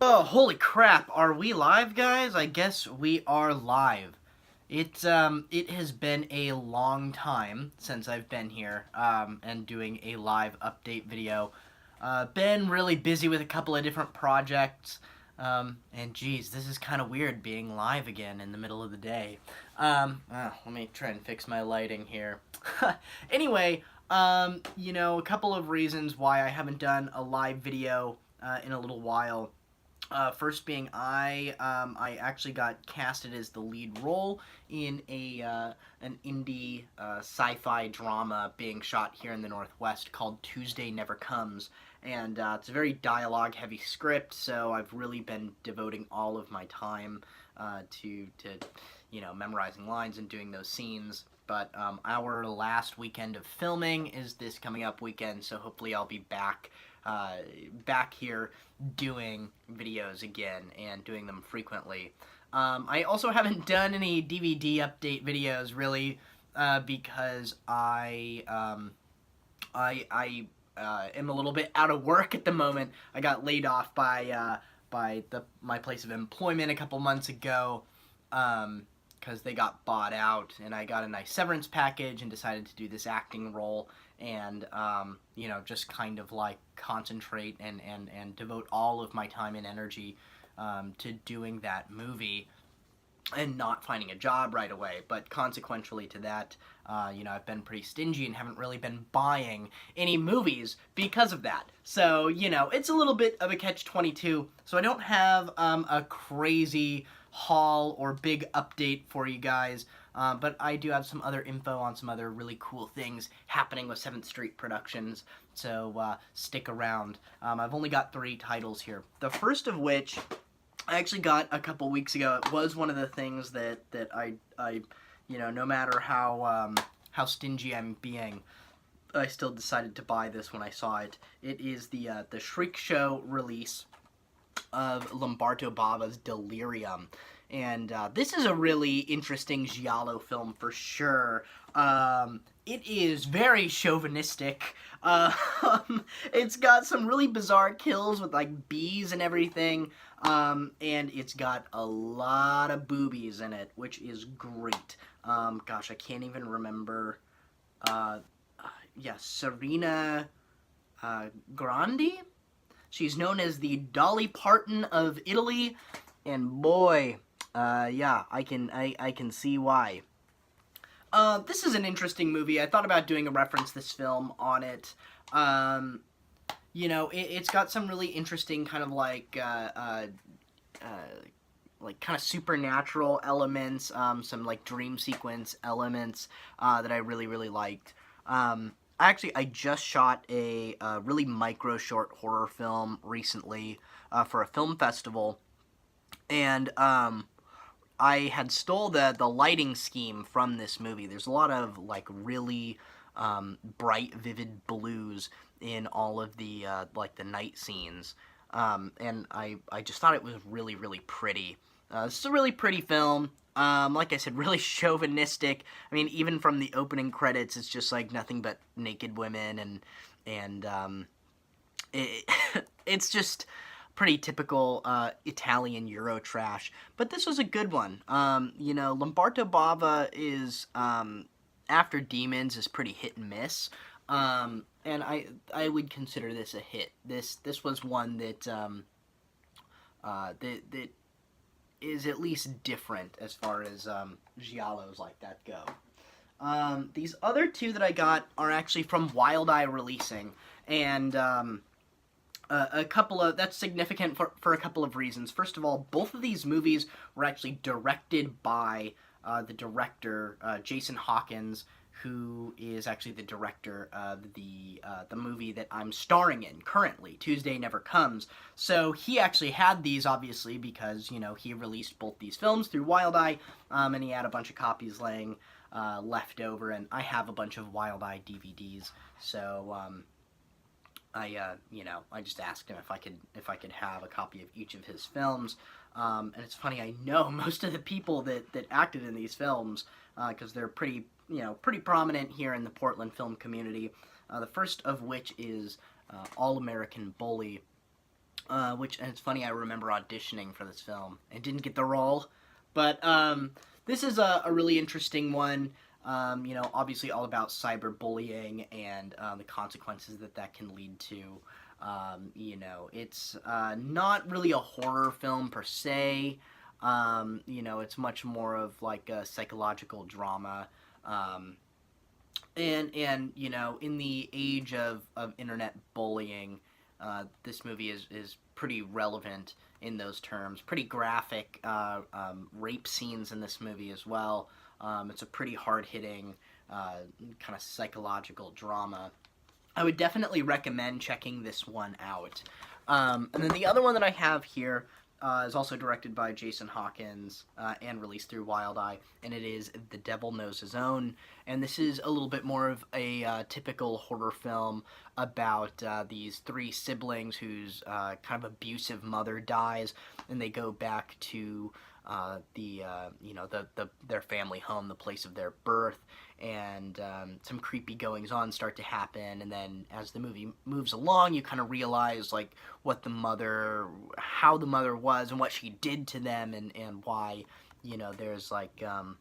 Oh, holy crap. Are we live, guys? I guess we are live. It has been a long time since I've been here, and doing a live update video. Been really busy with a couple of different projects, and geez, this is kind of weird being live again in the middle of the day. Let me try and fix my lighting here. Anyway, a couple of reasons why I haven't done a live video, in a little while. First being I actually got casted as the lead role in an indie sci-fi drama being shot here in the Northwest called Tuesday Never Comes, and it's a very dialogue-heavy script. So I've really been devoting all of my time to memorizing lines and doing those scenes. But our last weekend of filming is this coming up weekend, so hopefully I'll be back here doing videos again and doing them frequently. I also haven't done any DVD update videos really, because I am a little bit out of work at the moment. I got laid off by my place of employment a couple months ago, because they got bought out, and I got a nice severance package and decided to do this acting role and just kind of like concentrate and devote all of my time and energy to doing that movie and not finding a job right away. But consequentially to that, I've been pretty stingy and haven't really been buying any movies because of that. So, it's a little bit of a catch-22. So I don't have a crazy haul or big update for you guys, but I do have some other info on some other really cool things happening with 7th Street Productions, so stick around. I've only got 3 titles here. The first of which I actually got a couple weeks ago. It was one of the things that I no matter how stingy I'm being, I still decided to buy this when I saw it. It is the Shriek Show release of Lamberto Bava's Delirium. And this is a really interesting giallo film for sure. It is very chauvinistic. It's got some really bizarre kills with like bees and everything. And it's got a lot of boobies in it, which is great. Gosh, I can't even remember. Serena Grandi? She's known as the Dolly Parton of Italy, and boy, I can see why. This is an interesting movie. I thought about doing a reference this film on it. It's got some really interesting kind of like kind of supernatural elements, some like dream sequence elements that I really, really liked. I just shot a really micro short horror film recently for a film festival, and I had stole the lighting scheme from this movie. There's a lot of like really bright, vivid blues in all of the like the night scenes, and I just thought it was really, really pretty. It's a really pretty film. Like I said, really chauvinistic. I mean, even from the opening credits, it's just like nothing but naked women, and it's just pretty typical Italian Euro trash. But this was a good one. Lamberto Bava is After Demons is pretty hit and miss. And I would consider this a hit. This was one that that is at least different as far as giallos like that go. These other 2 that I got are actually from Wild Eye Releasing, and a couple of that's significant for a couple of reasons. First of all, both of these movies were actually directed by the director Jason Hawkins, who is actually the director of the movie that I'm starring in currently, Tuesday Never Comes. So he actually had these, obviously, because, he released both these films through Wild Eye, and he had a bunch of copies laying left over, and I have a bunch of Wild Eye DVDs, so I just asked him if I could have a copy of each of his films. And it's funny, I know most of the people that acted in these films, because they're pretty prominent here in the Portland film community. The first of which is All American Bully, and it's funny, I remember auditioning for this film and didn't get the role. But this is a really interesting one. Obviously all about cyberbullying and the consequences that can lead to. It's not really a horror film per se. It's much more of like a psychological drama. And in the age of internet bullying, this movie is pretty relevant in those terms. Pretty graphic rape scenes in this movie as well. It's a pretty hard-hitting kind of psychological drama. I would definitely recommend checking this one out. And then the other one that I have here is also directed by Jason Hawkins and released through Wild Eye, and it is The Devil Knows His Own. And this is a little bit more of a typical horror film about these three siblings whose kind of abusive mother dies, and they go back to their family home, the place of their birth, and some creepy goings on start to happen. And then as the movie moves along, you kind of realize like how the mother was and what she did to them, and why there's like kind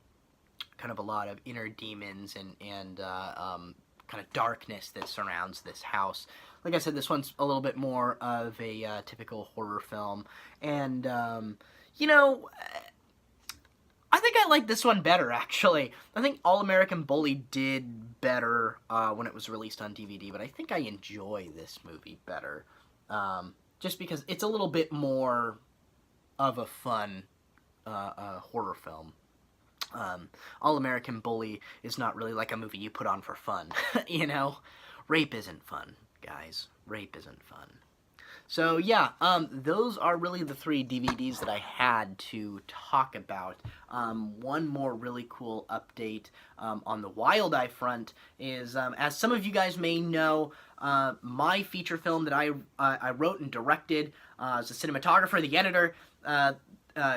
of a lot of inner demons and kind of darkness that surrounds this house. Like I said, this one's a little bit more of a typical horror film, and I think I like this one better, actually. I think All American Bully did better when it was released on DVD, but I think I enjoy this movie better. Just because it's a little bit more of a fun horror film. All American Bully is not really like a movie you put on for fun, Rape isn't fun, guys. Rape isn't fun. So yeah, those are really the 3 DVDs that I had to talk about. One more really cool update on the Wild Eye front is, as some of you guys may know, my feature film that I wrote and directed as a cinematographer, the editor,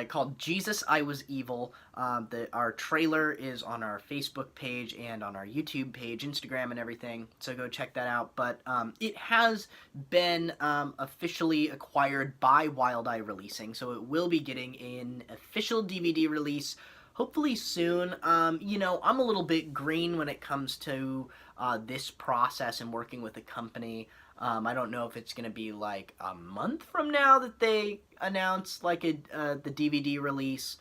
called Jesus, I Was Evil. Our trailer is on our Facebook page and on our YouTube page, Instagram, and everything, so go check that out. But it has been officially acquired by Wild Eye Releasing, so it will be getting an official DVD release hopefully soon. I'm a little bit green when it comes to this process and working with a company. I don't know if it's going to be like a month from now that they announce like the DVD release,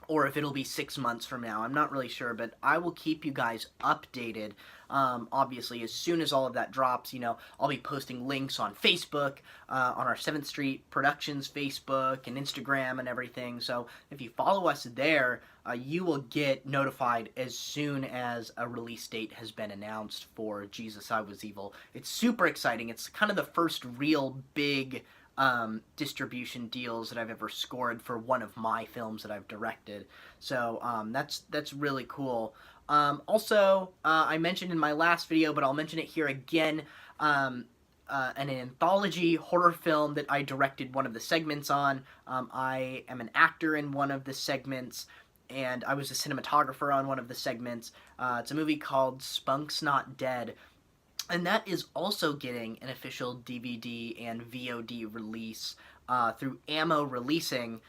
or if it'll be 6 months from now. I'm not really sure, but I will keep you guys updated. Obviously, as soon as all of that drops, I'll be posting links on Facebook, on our 7th Street Productions Facebook and Instagram and everything. So if you follow us there, you will get notified as soon as a release date has been announced for Jesus, I Was Evil. It's super exciting. It's kind of the first real big distribution deals that I've ever scored for one of my films that I've directed. So that's really cool. Also, I mentioned in my last video, but I'll mention it here again, an anthology horror film that I directed one of the segments on. I am an actor in one of the segments, and I was a cinematographer on one of the segments. It's a movie called Spunk's Not Dead. And that is also getting an official DVD and VOD release through Ammo Releasing.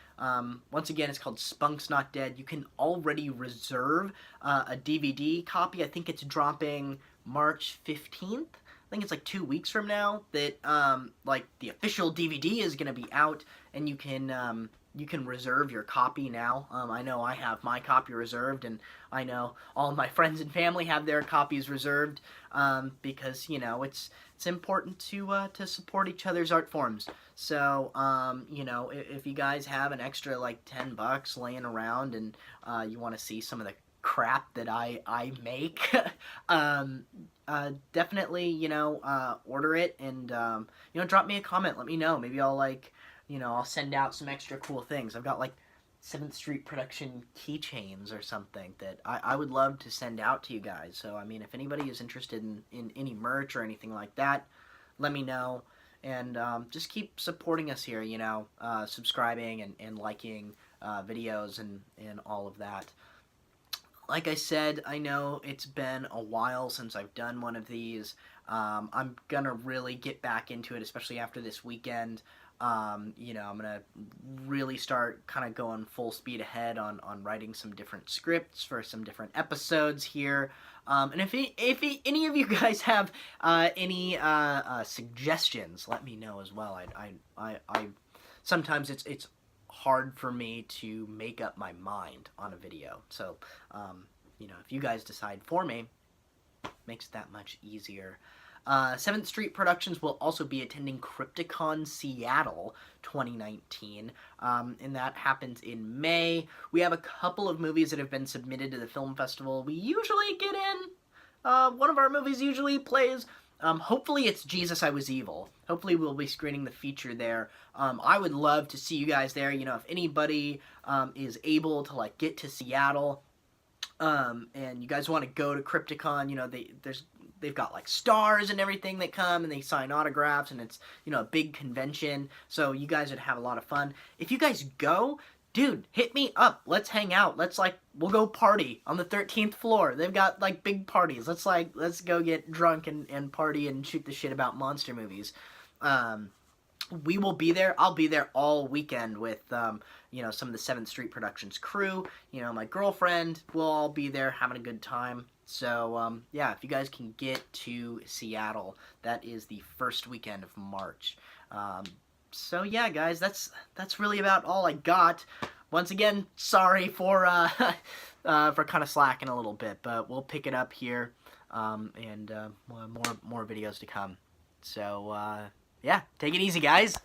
Once again, it's called Spunk's Not Dead. You can already reserve a DVD copy. I think it's dropping March 15th. I think it's like 2 weeks from now that the official DVD is going to be out, and you can reserve your copy now. I know I have my copy reserved, and I know all of my friends and family have their copies reserved because it's important to support each other's art forms. So if you guys have an extra like $10 laying around and you want to see some of the crap that I make, definitely order it and drop me a comment. Let me know. Maybe I'll send out some extra cool things. I've got like 7th Street Production keychains or something that I would love to send out to you guys. So, I mean, if anybody is interested in any merch or anything like that, let me know. And just keep supporting us here, subscribing and liking videos and all of that. Like I said, I know it's been a while since I've done one of these. I'm gonna really get back into it, especially after this weekend. You know, I'm gonna really start kind of going full speed ahead on writing some different scripts for some different episodes here. And if any of you guys have any suggestions, let me know as well. I sometimes it's hard for me to make up my mind on a video. So, you know, if you guys decide for me, makes it that much easier. 7th Street Productions will also be attending Crypticon Seattle 2019, and that happens in May. We have a couple of movies that have been submitted to the film festival. We usually get in. One of our movies usually plays. Hopefully it's Jesus, I Was Evil. Hopefully we'll be screening the feature there. I would love to see you guys there. You know, if anybody is able to, like, get to Seattle, and you guys want to go to Crypticon, you know, they've got, like, stars and everything that come, and they sign autographs, and it's, you know, a big convention, so you guys would have a lot of fun. If you guys go, dude, hit me up. Let's hang out. We'll go party on the 13th floor. They've got, like, big parties. Let's go get drunk and party and shoot the shit about monster movies. We will be there. I'll be there all weekend with, you know, some of the 7th Street Productions crew. You know, my girlfriend. We'll all be there having a good time. So, yeah, if you guys can get to Seattle, that is the first weekend of March. So, yeah, guys, that's really about all I got. Once again, sorry for kind of slacking a little bit, but we'll pick it up here, and more videos to come. So, yeah, take it easy, guys.